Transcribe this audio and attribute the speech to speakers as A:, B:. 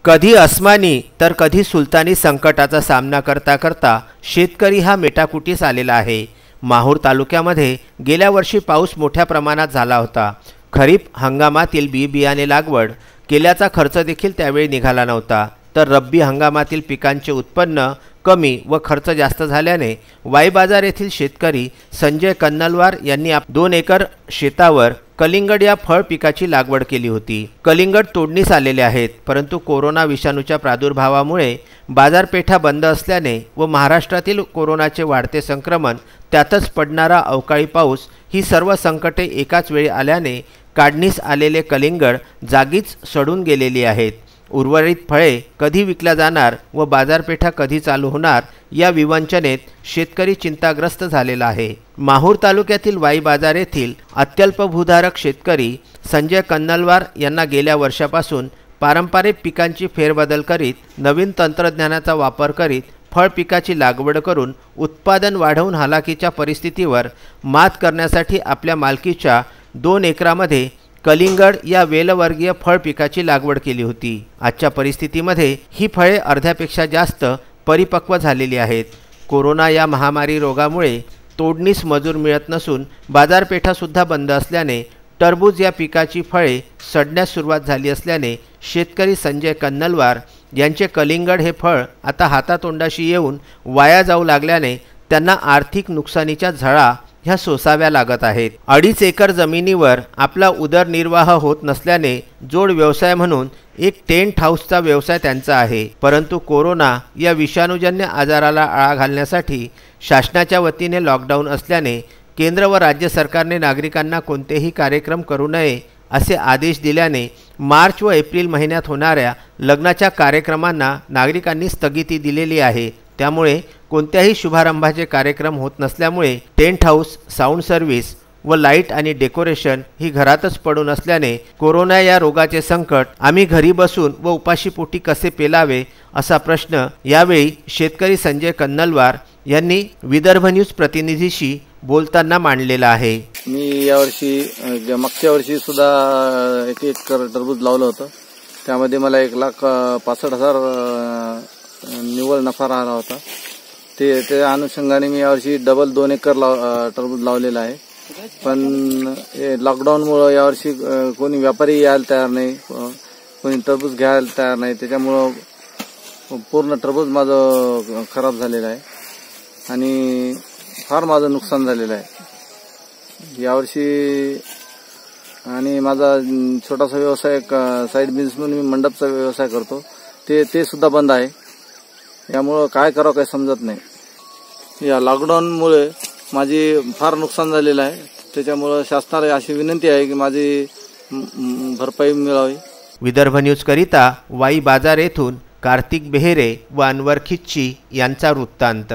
A: कधी अस्मानी तर कधी सुलतानी संकटाचा सामना करता करता शेतकरी हा मेटाकुटीस आलेला आहे। माहूर तालुक्यामध्ये गेल्या वर्षी पाऊस मोठ्या प्रमाणात झाला होता। खरीप हंगामातील बी बियाणे लागवड केल्याचा खर्च देखील त्यावेळी निघाला नव्हता। तर रब्बी हंगामातील पिकांचे उत्पन्न कमी व खर्च जास्त झाल्याने वाई बाजार येथील शेतकरी संजय कन्नलवार यांनी 2 एकर शेतावर कलिंगड या फळ पिकाची लागवड केली होती। कलिंगड तोडणीस आलेले आहेत, परंतु कोरोना विषाणूच्या प्रादुर्भावामुळे बाजारपेठा बंद असल्याने व महाराष्ट्रातील कोरोनाचे वाढते संक्रमण त्यातच पडणारा अवकाळी पाऊस ही सर्व संकटे एकाच वेळी आल्याने काढणीस आलेले कलिंगड जागीच सडून गेलेली आहेत। उर्वरित फळे कधी विकल्या जाणार व बाजारपेठा कधी चालू होणार या विवंचनेत शेतकरी चिंताग्रस्त झालेला आहे। माहूर तालुक्यातील वाई बाजार येथील अत्यल्प भूधारक शेतकरी संजय कन्नलवार यांना गेल्या वर्षापासून पारंपरिक पिकांची फेरबदल करीत नवीन तंत्रज्ञानाचा वापर करीत फळ पिकाची लागवड करून उत्पादन वाढवून हालाकीच्या परिस्थितीवर मात करण्यासाठी आपल्या मालकीच्या 2 एकरामध्ये कलिंगड या वेलवर्गीय फळ पिकाची लागवड केली होती। आजच्या परिस्थितीमध्ये ही फळे अर्ध्यापेक्षा जास्त परिपक्व झालेली आहेत। कोरोना या महामारी रोगामुळे तोडणीस मजूर मिळत नसून बाजारपेठा सुद्धा बंद असल्याने टरबूज या पिकाची फळे सडण्यास सुरुवात झाली असल्याने शेतकरी संजय कन्नलवार यांचे कलिंगड हे फळ आता हातातोंडाशी येऊन वाया जाऊ लागल्याने त्यांना आर्थिक नुकसानीच्या झळा ह्या सोसाव्या लागत आहेत। 2.5 एकर जमिनीवर आपला उदरनिर्वाह होत नसल्याने जोड व्यवसाय म्हणून एक टेंट हाऊसचा व्यवसाय त्यांचा आहे। परंतु कोरोना या विषाणूजन्य आजाराला आळा घालण्यासाठी शासनाच्या वतीने लॉकडाऊन असल्याने केंद्र व राज्य सरकारने नागरिकांना कोणतेही कार्यक्रम करू नये असे आदेश दिल्याने मार्च व एप्रिल महिन्यात होणाऱ्या लग्नाच्या कार्यक्रमांना नागरिकांनी स्थगिती दिलेली आहे। त्यामुळे कोणत्याही शुभारंभाचे कार्यक्रम होत नसल्यामुळे टेंट हाऊस, साऊंड सर्व्हिस व लाईट आणि डेकोरेशन ही घरातच पडून असल्याने कोरोना या रोगाचे संकट आम्ही घरी बसून व उपाशीपोटी कसे पेलावे असा प्रश्न यावेळी शेतकरी संजय कन्नलवार यांनी विदर्भ न्यूज प्रतिनिधीशी बोलताना मांडलेला आहे।
B: मी यावर्षी मागच्या वर्षी सुद्धा 1 एकर टरबूज लावलं होतं। त्यामध्ये मला 1,65,000 निव्वळ नफा राहिला होता। त्या अनुषंगाने मी यावर्षी डबल 2 एकर टरबूज लावलेला आहे। पण लॉकडाऊनमुळे यावर्षी कोणी व्यापारी यायला तयार नाही, कोणी टरबूज घ्यायला तयार नाही। त्याच्यामुळे पूर्ण टरबूज माझं खराब झालेलं आहे आणि फार माझं नुकसान झालेलं आहे यावर्षी। आणि माझा छोटासा व्यवसाय साईड बिझनेस म्हणून मी मंडपचा व्यवसाय करतो, ते सुद्धा बंद आहे। यामुळे काय करावं काही समजत नाही। या लॉकडाऊनमुळे माझी फार नुकसान झालेलं आहे। त्याच्यामुळे शासनाला अशी विनंती आहे की माझी भरपाई मिळावी।
A: विदर्भ न्यूज करिता वाई बाजार येथून कार्तिक बेहेरे व अनवर खिच्ची यांचा वृत्तांत।